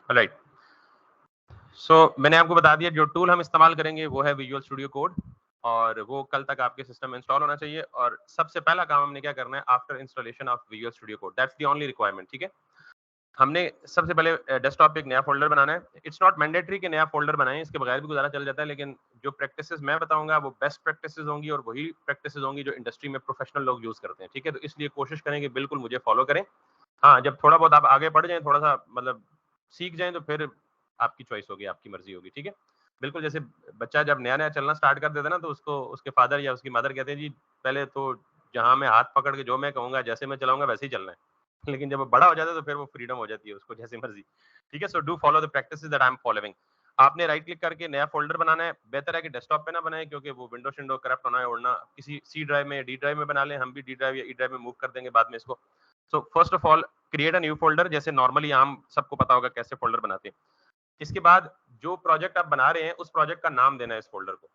Right. मैंने आपको बता दिया जो टूल हम इस्तेमाल करेंगे वो है विजुअल स्टूडियो कोड, और वो कल तक आपके सिस्टम में इंस्टॉल होना चाहिए। और सबसे पहला काम हमने क्या करना है after installation of visual studio code, that's the only requirement, ठीक है। हमने सबसे पहले डेस्कटॉप पे एक नया फ़ोल्डर बनाना है। इट्स नॉट मैंडेटरी कि नया फ़ोल्डर बनाएँ, इसके बगैर भी गुज़ारा चल जाता है, लेकिन जो प्रैक्टिसेज़ मैं बताऊँगा वो बेस्ट प्रैक्टिसेज़ होंगी और वही प्रैक्टिसेज़ होंगी जो इंडस्ट्री में प्रोफेशनल लोग यूज़ करते हैं, ठीक है? तो इसलिए कोशिश करें कि बिल्कुल मुझे फ़ॉलो करें। हाँ, जब थोड़ा बहुत आप आगे बढ़ जाएँ, थोड़ा-सा मतलब सीख जाएँ, तो फिर आपकी चॉइस होगी, आपकी मर्ज़ी होगी, ठीक है? बिल्कुल, जैसे बच्चा जब नया-नया चलना स्टार्ट कर देता है ना, तो उसको उसके फादर या उसकी मदर कहते हैं, "जी, पहले तो जहाँ मैं हाथ पकड़ के जो मैं कहूँगा, जैसे मैं चलाऊँगा वैसे ही चलना है।" लेकिन जब वो बड़ा हो जाता है, तो फिर वो फ्रीडम हो जाती है उसको जैसे मर्ज़ी, ठीक है? So do follow the practices that I am following. आपने राइट क्लिक करके नया फ़ोल्डर बनाना है। बेहतर है कि डेस्कटॉप पे ना बनाएँ, क्योंकि वो विंडो-शिंडो करप्ट होना है, उड़ना, किसी सी ड्राइव में या डी ड्राइव में बना लें। हम भी डी ड्राइव या ई ड्राइव में मूव कर देंगे बाद में इसको। So first of all create a new folder, जैसे नॉर्मली आम सबको पता होगा कैसे फ़ोल्डर बनाते हैं। इसके बाद जो प्रोजेक्ट आप बना रहे हैं, उस प्रोजेक्ट का नाम देना है इस फ़ोल्डर को।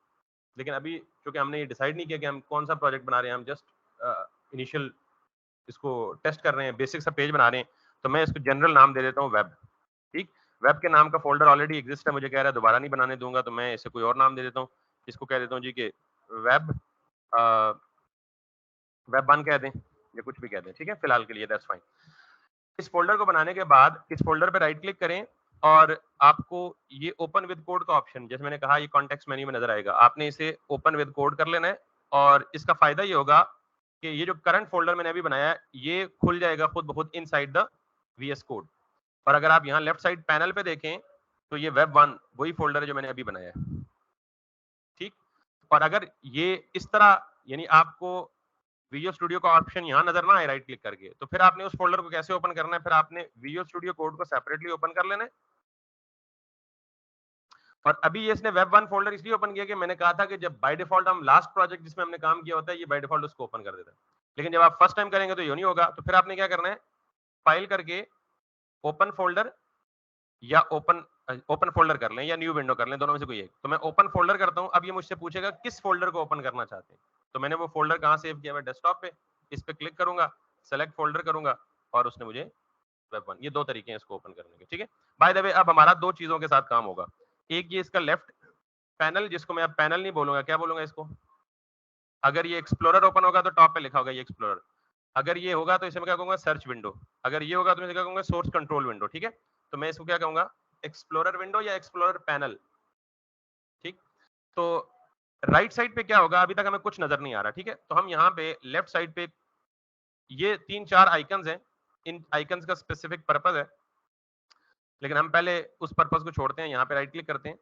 लेकिन अभी चूँकि हमने ये डिसाइड नहीं किया कि हम कौन-सा प्रोजेक्ट बना रहे हैं, हम जस्ट इनिशियल इसको टेस्ट कर रहे हैं, बेसिक सा पेज बना रहे हैं, तो मैं इसको जनरल नाम दे देता हूँ वेब, ठीक? वेब के नाम का फ़ोल्डर ऑलरेडी एक्सिस्ट है, मुझे कह रहा है दोबारा नहीं बनाने दूँगा, तो मैं इसे कोई और नाम दे देता हूँ। इसको कह देता हूँ जी कि वेब अ, वेब 1 कह दें या कुछ भी कह दें, ठीक है? फिलहाल के लिए दैट्स फाइन। इस फ़ोल्डर को बनाने के बाद इस फ़ोल्डर पे राइट क्लिक करें, और आपको ये ओपन विद कोड का ऑप्शन, जैसे मैंने कहा, ये कॉन्टेक्स्ट मेन्यू में नज़र आएगा। आपने इसे ओपन विद कोड कर लेना है, और इसका फ़ायदा ये होगा कि ये जो करंट फ़ोल्डर मैंने अभी बनाया है, ये खुल जाएगा खुद ब खुद इनसाइड द वीएस कोड। और अगर आप यहाँ लेफ्ट साइड पैनल पे देखें, तो ये वेब 1 वही फ़ोल्डर है जो मैंने अभी बनाया है, ठीक? और अगर ये इस तरह, यानी आपको विजुअल स्टूडियो का ऑप्शन यहाँ नज़र ना आए राइट क्लिक करके, तो फिर आपने उस फ़ोल्डर को कैसे ओपन करना है? फिर आपने विजुअल स्टूडियो कोड को सेपरेटली ओपन कर लेना है। और अभी ये इसने वेब 1 फ़ोल्डर इसलिए ओपन किया कि मैंने कहा था कि जब बाय डिफ़ॉल्ट हम लास्ट प्रोजेक्ट जिसमें हमने काम किया होता है, ये बाय डिफ़ॉल्ट उसको ओपन कर देता है। लेकिन जब आप फर्स्ट टाइम करेंगे तो ये नहीं होगा, तो फिर आपने क्या करना है? फाइल करके ओपन फ़ोल्डर या ओपन फ़ोल्डर कर लें या न्यू विंडो कर लें, दोनों में से कोई एक। तो मैं ओपन फ़ोल्डर करता हूँ, अब ये मुझसे पूछेगा किस फ़ोल्डर को ओपन करना चाहते हैं। तो मैंने वो फ़ोल्डर कहाँ सेव किया हुआ है? डेस्कटॉप पे। इस पे क्लिक करूँगा, सेलेक्ट फ़ोल्डर करूँगा, और उसने मुझे वेब 1, ये 2 तरीके हैं इसको ओपन करने के, ठीक है? बाय द वे, अब हमारा 2 चीज़ों के साथ काम होगा। एक ये इसका लेफ्ट पैनल, जिसको मैं अब पैनल नहीं बोलूँगा, क्या बोलूँगा इसको? अगर ये एक्सप्लोरर ओपन होगा तो टॉप पे लिखा होगा ये एक्सप्लोरर। अगर ये होगा तो इसे मैं क्या कहूँगा? Search window. अगर ये होगा तो मैं इसे क्या कहूँगा? सोर्स कंट्रोल विंडो, ठीक है? तो मैं इसको क्या कहूँगा? एक्सप्लोरर विंडो या एक्सप्लोरर पैनल, ठीक? तो राइट साइड पे क्या होगा? अभी तक हमें कुछ नज़र नहीं आ रहा, ठीक है? तो हम यहाँ पे लेफ्ट साइड पे ये 3-4 आइकन्स हैं। इन आइकन्स का स्पेसिफिक पर्पज़ है, लेकिन हम पहले उस पर्पज़ को छोड़ते हैं, यहाँ पे राइट क्लिक करते हैं।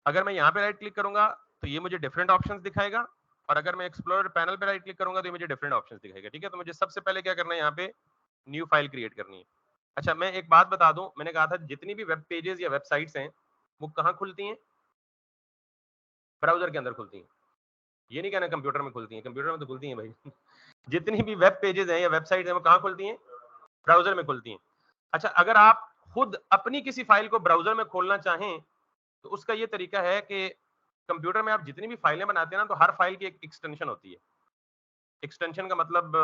अगर मैं यहाँ पे राइट क्लिक करूँगा, तो ये मुझे डिफरेंट ऑप्शंस दिखाएगा, और अगर मैं एक्सप्लोरर पैनल पे राइट क्लिक करूँगा, तो ये मुझे डिफरेंट ऑप्शंस दिखाएगा, ठीक है? तो मुझे सबसे पहले क्या करना है, यहाँ पे न्यू फाइल क्रिएट करनी है। अच्छा, मैं एक बात बता दूँ, मैंने कहा था जितनी भी वेब पेजेज़ या वेबसाइट्स हैं, वो कहाँ खुलती हैं? ब्राउज़र के अंदर खुलती हैं। ये नहीं कहना कंप्यूटर में खुलती हैं, कंप्यूटर में तो खुलती हैं भाई। जितनी भी वेब पेजेज़ हैं या वेबसाइट्स हैं, वो कहाँ खुलती हैं? ब्राउज़र में खुलती हैं। अच्छा, अगर आप खुद अपनी किसी फाइल को ब्राउज़र में खोलना चाहें, तो उसका ये तरीका है कि कंप्यूटर में आप जितनी भी फाइलें बनाते हैं ना, तो हर फाइल की एक एक्सटेंशन होती है। एक्सटेंशन का मतलब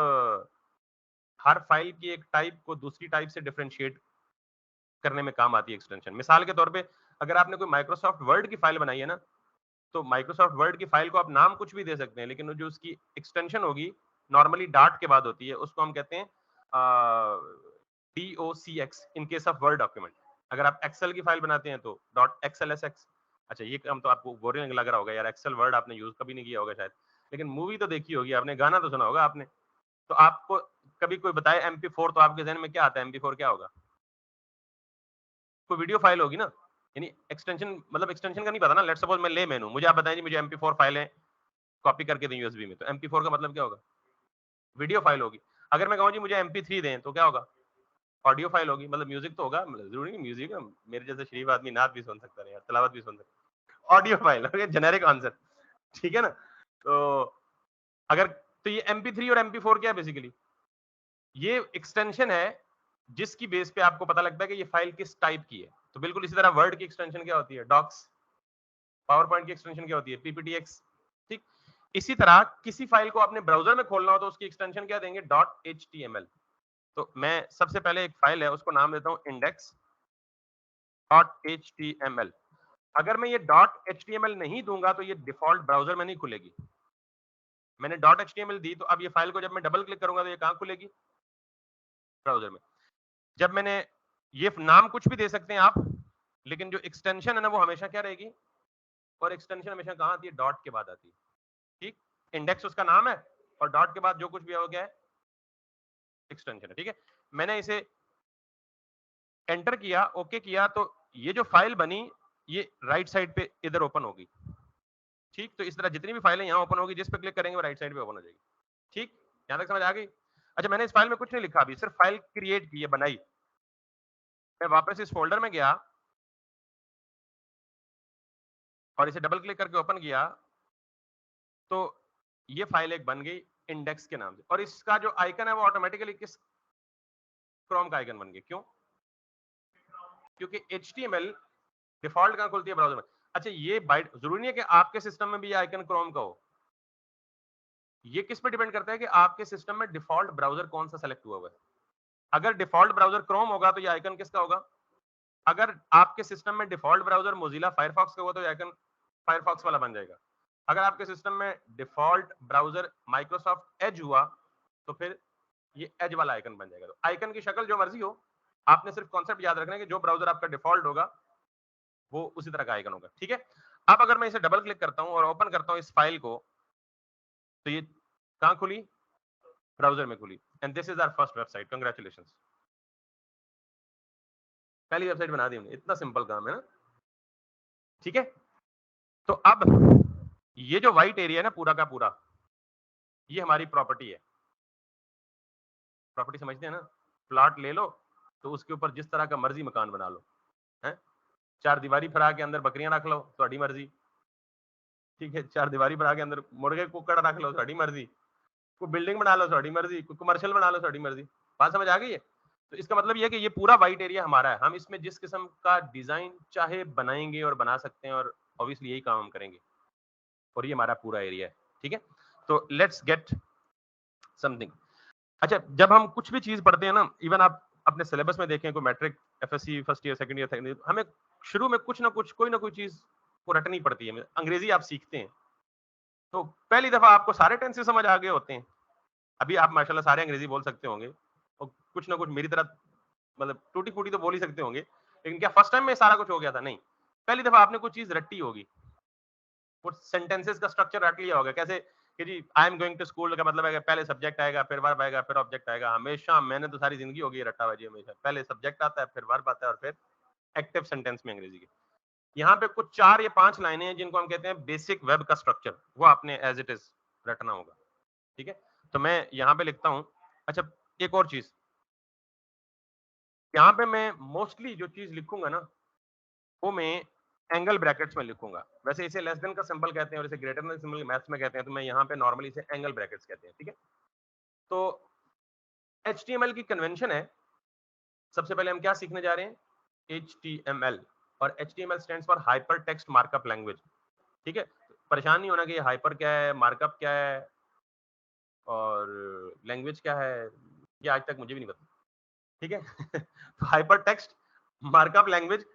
हर फाइल की एक टाइप को दूसरी टाइप से डिफरेंशिएट करने में काम आती है एक्सटेंशन। मिसाल के तौर पे, अगर आपने कोई माइक्रोसॉफ्ट वर्ड की फाइल बनाई है ना, तो माइक्रोसॉफ्ट वर्ड की फाइल को आप नाम कुछ भी दे सकते हैं, लेकिन वो जो उसकी एक्सटेंशन होगी, नॉर्मली डॉट के बाद होती है, उसको हम कहते हैं docs in case of Word document. अगर आप एक्सेल की फाइल बनाते हैं तो डॉट एक्सएलएसएक्स। अच्छा, ये काम तो आपको बोरिंग लग रहा होगा यार, एक्सेल वर्ड आपने यूज कभी नहीं किया होगा शायद, लेकिन मूवी तो देखी होगी आपने, गाना तो सुना होगा आपने। तो आपको कभी कोई बताए MP4, तो आपके जहन में क्या आता है? MP4 क्या होगा? कोई वीडियो फाइल होगी ना, यानी एक्सटेंशन, मतलब एक्सटेंशन का नहीं पता ना। लेट्स सपोज मैं लेमैन हूँ, मुझे आप बताएं जी मुझे MP4 फाइलें कॉपी करके दें यूएसबी में, तो MP4 का मतलब क्या होगा? वीडियो फाइल होगी। अगर मैं कहूँ जी मुझे MP3 दें, तो क्या होगा? ऑडियो फाइल होगी, मतलब म्यूजिक तो होगा, मतलब जरूरी नहीं म्यूजिक है, मेरे जैसे शरीफ आदमी नात भी सुन सकता है यार, तिलावत भी सुन सकता है। Audio file, okay, generic answer, ठीक है ना? तो अगर, तो ये MP3 और MP4 क्या है बेसिकली? ये एक्सटेंशन है जिसकी बेस पे आपको पता लगता है कि ये फाइल किस टाइप की है। तो बिल्कुल इसी तरह वर्ड की एक्सटेंशन क्या होती है? डॉक्स। पावर पॉइंट की एक्सटेंशन क्या होती है? PPTX। ठीक। इसी तरह किसी फाइल को आपने ब्राउजर में खोलना हो तो उसकी एक्सटेंशन क्या देंगे? .html। तो मैं सबसे पहले एक फाइल है उसको नाम देता हूँ .html। अगर मैं ये .html नहीं दूंगा तो ये डिफॉल्ट ब्राउजर में नहीं खुलेगी। मैंने .html दी तो अब ये फाइल को जब मैं डबल क्लिक करूंगा तो ये कहां खुलेगी? ब्राउजर में। जब मैंने ये नाम कुछ भी दे सकते हैं आप, लेकिन जो एक्सटेंशन है ना वो हमेशा क्या रहेगी? और एक्सटेंशन हमेशा कहां आती है? डॉट के बाद आती है। ठीक, इंडेक्स उसका नाम है और डॉट के बाद जो कुछ भी हो गया है एक्सटेंशन है। ठीक है, मैंने इसे एंटर किया, ओके किया, तो ये जो फाइल बनी ये राइट साइड पे इधर ओपन होगी। ठीक, तो इस तरह जितनी भी फाइलें यहाँ ओपन होगी, जिस पे क्लिक करेंगे वो राइट साइड पे ओपन हो जाएगी। ठीक, यहां तक समझ आ गई? अच्छा, मैंने इस फाइल में कुछ नहीं लिखा, अभी सिर्फ फाइल क्रिएट की है, बनाई। मैं वापस इस फोल्डर में गया और इसे डबल क्लिक करके ओपन किया तो ये फाइल एक बन गई इंडेक्स के नाम से, और इसका जो आइकन है वो ऑटोमेटिकली किस क्रोम का आइकन बन गया। क्यों? क्योंकि HTML डिफॉल्ट कहां खुलती है? ब्राउजर में। अच्छा, ये बाइट जरूरी नहीं है कि आपके सिस्टम में भी ये आइकन क्रोम का हो। ये किस पे डिपेंड करता है कि आपके सिस्टम में डिफॉल्ट ब्राउजर कौन सा सेलेक्ट हुआ है। अगर डिफॉल्ट ब्राउजर क्रोम होगा तो ये आइकन किसका होगा? अगर आपके सिस्टम में डिफॉल्ट ब्राउजर मोजिला फायरफॉक्स का हुआ तो ये आइकन फायरफॉक्स वाला बन जाएगा। अगर आपके सिस्टम में डिफॉल्ट ब्राउजर माइक्रोसॉफ्ट एज हुआ तो फिर ये एज वाला आइकन बन जाएगा। तो आइकन की शक्ल जो मर्जी हो, आपने सिर्फ कॉन्सेप्ट याद रखना है कि जो ब्राउजर आपका डिफॉल्ट होगा वो उसी तरह का आइकन होगा। ठीक है, अब अगर मैं इसे डबल क्लिक करता हूं और ओपन करता हूं इस फाइल को, तो ये कहां खुली? ब्राउजर में खुली। And this is our first website. Congratulations, पहली वेबसाइट बना दी हमने। इतना सिंपल काम है ना। ठीक है, तो अब ये जो व्हाइट एरिया है ना पूरा का पूरा, ये हमारी प्रॉपर्टी है। प्रॉपर्टी समझते हैं ना? प्लॉट ले लो तो उसके ऊपर जिस तरह का मर्जी मकान बना लो, है? चार दीवारी फरा के अंदर बकरियां रख लो, थोड़ी मर्जी। ठीक है, चार दीवारी फरा के अंदर मुर्गे कुकड़ रख लो, थोड़ी मर्जी। कोई बिल्डिंग बना लो, थोड़ी मर्जी। कोई कमर्शियल बना लो, थोड़ी मर्जी। बात समझ आ गई है? तो इसका मतलब ये है कि ये पूरा व्हाइट एरिया हमारा है। हम इसमें जिस किस्म का डिजाइन चाहे बनाएंगे और बना सकते हैं, और ऑब्वियसली यही काम हम करेंगे। और ये हमारा पूरा एरिया है। ठीक है, तो लेट्स गेट समथिंग। अच्छा, जब हम कुछ भी चीज पढ़ते हैं ना, इवन आप अपने सिलेबस में देखें, कोई matric, FSC first year, second year, third year, हमें शुरू में कुछ ना कुछ, कोई ना कोई चीज को रटनी पड़ती है। अंग्रेजी आप सीखते हैं तो पहली दफा आपको सारे टेंसेस समझ आ गए होते हैं। अभी आप माशाल्लाह सारे अंग्रेजी बोल सकते होंगे और कुछ ना कुछ मेरी तरह मतलब टूटी फूटी तो बोल ही सकते होंगे, लेकिन क्या फर्स्ट टाइम में सारा कुछ हो गया था? नहीं, पहली दफा आपने कुछ चीज रट्टी होगी, कुछ सेंटेंसेस का स्ट्रक्चर रट लिया होगा। कैसे कि जी I am going to school का मतलब है कि पहले सब्जेक्ट आएगा, फिर वर्ब आएगा, फिर ऑब्जेक्ट आएगा। हमेशा मैंने तो सारी जिंदगी होगी रट्टा बाजी, हमेशा पहले सब्जेक्ट आता है, फिर वर्ब आता है, और फिर एक्टिव सेंटेंस में अंग्रेजी के। यहाँ पे कुछ 4 या 5 लाइनें हैं जिनको हम कहते हैं बेसिक वेब का स्ट्रक्चर, वो आपने एज इट इज रटना होगा। ठीक है, तो मैं यहाँ पे लिखता हूँ। अच्छा, एक और चीज, यहाँ पे मैं मोस्टली जो चीज लिखूंगा ना वो मैं एंगल ब्रैकेट्स में लिखूंगा। वैसे इसे लेस देन का सिंबल कहते हैं और इसे ग्रेटर देन सिंबल मैथ्स में कहते हैं, तो मैं यहाँ पे नॉर्मली इसे एंगल ब्रैकेट्स कहते हैं। ठीक है, तो HTML की कन्वेंशन है, सबसे पहले हम क्या सीखने जा रहे हैं? HTML। और HTML stands for hyper text markup language. ठीक है, परेशान नहीं होना कि हाइपर क्या है, मार्कअप क्या है और लैंग्वेज क्या है, ये आज तक मुझे भी नहीं पता। ठीक है तो hyper text markup language,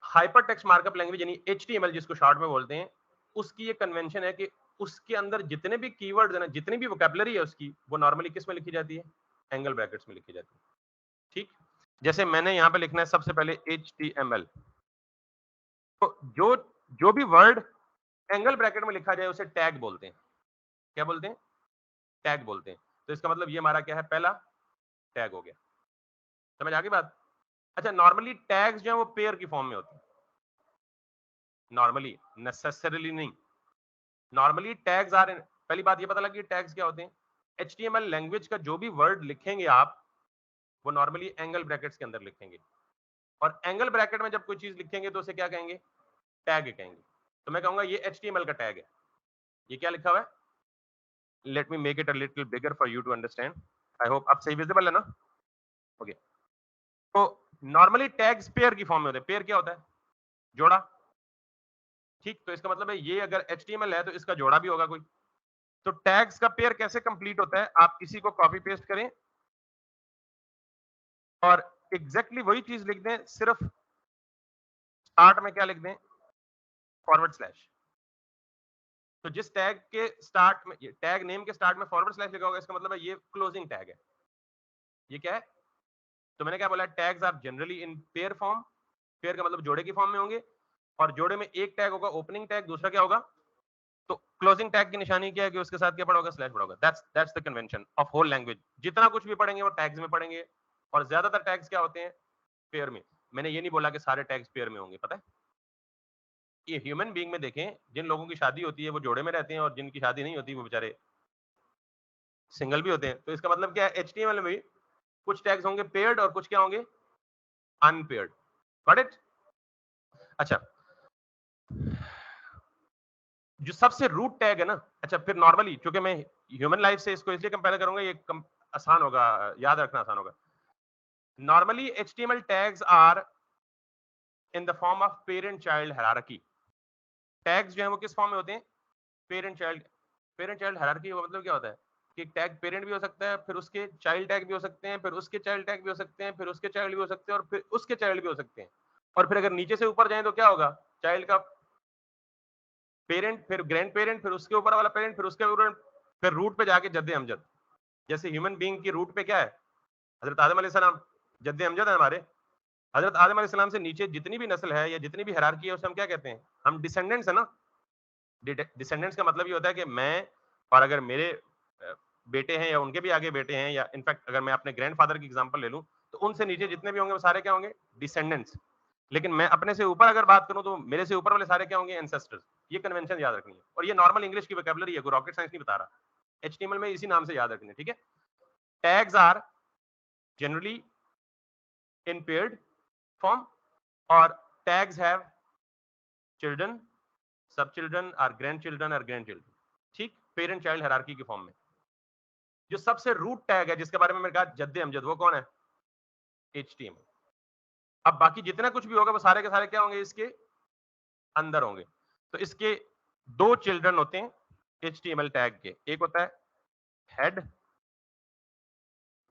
hyper text markup language यानी HTML जिसको शॉर्ट में बोलते हैं, उसकी ये कन्वेंशन है कि उसके अंदर जितने भी कीवर्ड्स है ना, जितनी भी वोकैबुलरी है उसकी, वो नॉर्मली किस में लिखी जाती है? एंगल ब्रैकेट्स में लिखी जाती है। ठीक, जैसे मैंने यहाँ पे लिखना है सबसे पहले HTML, तो जो जो भी वर्ड एंगल ब्रैकेट में लिखा जाए उसे टैग बोलते हैं। क्या बोलते हैं? टैग बोलते हैं। तो इसका मतलब ये हमारा क्या है? पहला टैग हो गया। समझ आ गई बात? अच्छा, नॉर्मली टैग्स जो है वो पेयर की फॉर्म में होते हैं, नॉर्मली, नेसेसरीली नहीं। नॉर्मली टैग्स आर, पहली बात ये पता लगी टैग्स क्या होते हैं। HTML लैंग्वेज का जो भी वर्ड लिखेंगे आप, वो नॉर्मली एंगल ब्रैकेट्स के अंदर लिखेंगे, और एंगल ब्रैकेट में जब कोई चीज लिखेंगे तो उसे क्या कहेंगे? टैग कहेंगे। तो मैं कहूंगा ये HTML का टैग है। ये क्या लिखा हुआ है? Let me make it a little bigger for you to understand. I hope अब सही विजिबल है ना? ओके, तो नॉर्मली टैग्स पेयर की फॉर्म में होते हैं। पेयर क्या होता है? जोड़ा। ठीक, तो इसका मतलब है ये अगर HTML है तो इसका जोड़ा भी होगा कोई। तो टैग्स का पेयर कैसे कंप्लीट होता है? आप किसी को कॉपी पेस्ट करें और एग्जैक्टली वही चीज लिख दें, सिर्फ स्टार्ट में क्या लिख दें, फॉरवर्ड स्लैश। तो जिस टैग के स्टार्ट में, टैग नेम के स्टार्ट में फॉरवर्ड स्लैश लिखा होगा, इसका मतलब है ये क्लोजिंग टैग है। ये क्या है? तो मैंने क्या बोला, tags are generally in pair form. Pair का मतलब जोड़े की फॉर्म में होंगे, और जोड़े में एक टैग होगा ओपनिंग टैग, दूसरा क्या होगा? तो क्लोजिंग टैग की निशानी क्या है कि उसके साथ क्या पड़ा होगा? स्लैश पड़ा होगा। That's the convention of whole language. जितना कुछ भी पढ़ेंगे वो टैग्स में पढ़ेंगे, और ज्यादातर टैग्स क्या होते हैं? पेयर में। मैंने ये नहीं बोला कि सारे टैग्स पेयर में होंगे, पता है? ये ह्यूमन बीइंग में देखें, जिन लोगों की शादी होती है वो जोड़े में रहते हैं, और जिनकी शादी नहीं होती वो बेचारे सिंगल भी होते हैं। तो इसका मतलब क्या है? HTML में भी कुछ टैग्स होंगे पेयर्ड और कुछ क्या होंगे? अनपेयर्ड। Got it? अच्छा, जो सबसे रूट टैग है ना, अच्छा फिर नॉर्मली, क्योंकि मैं ह्यूमन लाइफ से इसको इसलिए कंपेयर करूंगा, ये आसान होगा, याद रखना आसान होगा। Normally HTML tags are in the form of parent child hierarchy. Tags जो है वो किस फॉर्म में होते हैं? Parent child. Parent child hierarchy का मतलब क्या होता है कि टैग पेरेंट भी हो सकता है, फिर उसके चाइल्ड टैग भी हो सकते हैं, फिर उसके चाइल्ड टैग भी हो सकते हैं, फिर उसके चाइल्ड भी हो सकते हैं, और फिर उसके चाइल्ड भी हो सकते हैं। और फिर अगर नीचे से ऊपर जाए तो क्या होगा? चाइल्ड का पेरेंट, फिर ग्रैंड पेरेंट, फिर उसके ऊपर वाला पेरेंट, फिर उसके ऊपर, फिर रूट पे जाके जद्दे अमजद। जैसे ह्यूमन बीइंग की रूट पे क्या है? हजरत आदम अलैहिस्सलाम, जद्दे अमजद है हमारे। हजरत आदम अलैहिस्सलाम से नीचे जितनी भी नस्ल है या जितनी भी हायरार्की है उसे हम क्या कहते हैं? हम डिसेंडेंट्स है ना। डिसेंडेंट्स का मतलब ये होता है कि मैं, और अगर मेरे बेटे हैं या उनके भी आगे बेटे हैं, या इनफैक्ट अगर मैं अपने ग्रैंडफादर की एग्जांपल ले लूं, तो उनसे नीचे जितने भी होंगे वो सारे क्या होंगे? डिसेंडेंट्स। लेकिन मैं अपने से ऊपर अगर बात करूं तो मेरे से ऊपर वाले सारे क्या होंगे? एंसेस्टर्स। ये कन्वेंशन याद रखनी है, और ये नॉर्मल इंग्लिश की वोकैबुलरी है, कोई रॉकेट साइंस नहीं बता रहा। HTML में इसी नाम से याद रखनी है, ठीक है? Tags are generally in paired form, और tags have children, sub children और ग्रैंड चिल्ड्रन और ग्रैंड चिल्ड्रन, ठीक? पेरेंट चाइल्ड हायरार्की की फॉर्म में। जो सबसे रूट टैग है जिसके बारे में मैंने कहा जद्दे अमजद, वो कौन है? HTML। अब बाकी जितना कुछ भी होगा वो सारे के सारे क्या होंगे? इसके अंदर होंगे। तो इसके दो चिल्ड्रन होते हैं HTML टैग के, एक होता है हेड।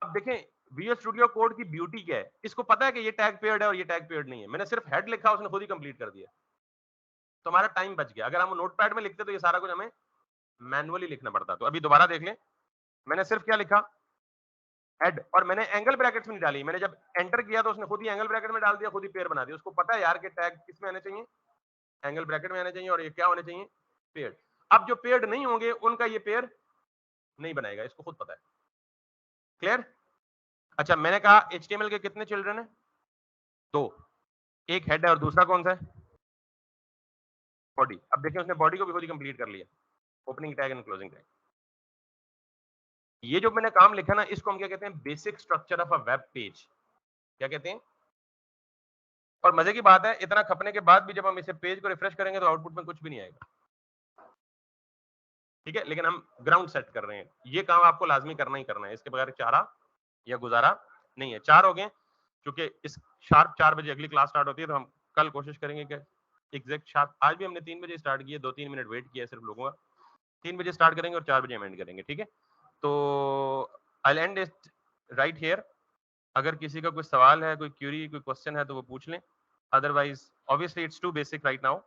अब देखें विजुअल स्टूडियो कोड की ब्यूटी क्या है, इसको पता है कि ये टैग पेयर्ड है और ये टैग पेयर्ड नहीं है। मैंने सिर्फ हेड लिखा, उसने खुद ही कंप्लीट कर दिया, तो हमारा टाइम बच गया। अगर हम नोटपैड में लिखते तो ये सारा कुछ हमें मैनुअली लिखना पड़ता। तो अभी दोबारा देख लें, मैंने सिर्फ क्या लिखा? हेड, और मैंने एंगल ब्रैकेट्स में नहीं डाली। मैंने जब एंटर किया तो उसने खुद ही एंगल ब्रैकेट में डाल दिया, खुद ही पेयर बना दिया। उसको पता है यार कि टैग किस में आने चाहिए? एंगल ब्रैकेट में आने चाहिए, और ये क्या होने चाहिए? पेयर्ड। अब जो पेयर्ड नहीं होंगे उनका ये पेयर नहीं बनाएगा, इसको खुद पता है। क्लियर? अच्छा, मैंने कहा HTML के कितने चिल्ड्रन है? दो। एक हेड है और दूसरा कौन सा है? बॉडी। अब देखिए उसने बॉडी को भी खुद ही कंप्लीट कर लिया, opening tag and closing tag. ये जो मैंने काम लिखा ना, इसको हम क्या कहते हैं? Basic structure of a web page. क्या कहते हैं? और मजे की बात है, इतना खपने के बाद भी जब हम इसे पेज को रिफ्रेश करेंगे तो आउटपुट में कुछ भी नहीं आएगा, ठीक है? लेकिन हम ग्राउंड सेट कर रहे हैं। ये काम आपको लाजमी करना ही करना है, इसके बगैर चारा या गुजारा नहीं है। 4 हो गए, क्योंकि इस शार्प 4 बजे अगली क्लास स्टार्ट होती है, तो हम कल कोशिश करेंगे कि एग्जैक्ट शार्प, आज भी हमने 3 बजे स्टार्ट किया, 2-3 मिनट वेट किया सिर्फ लोगों का। 3 बजे स्टार्ट करेंगे और 4 बजे एंड करेंगे, ठीक है? तो आई एंड इट राइट हियर। अगर किसी का कोई सवाल है, कोई क्यूरी, कोई क्वेश्चन है तो वो पूछ लें, otherwise obviously it's too basic right now.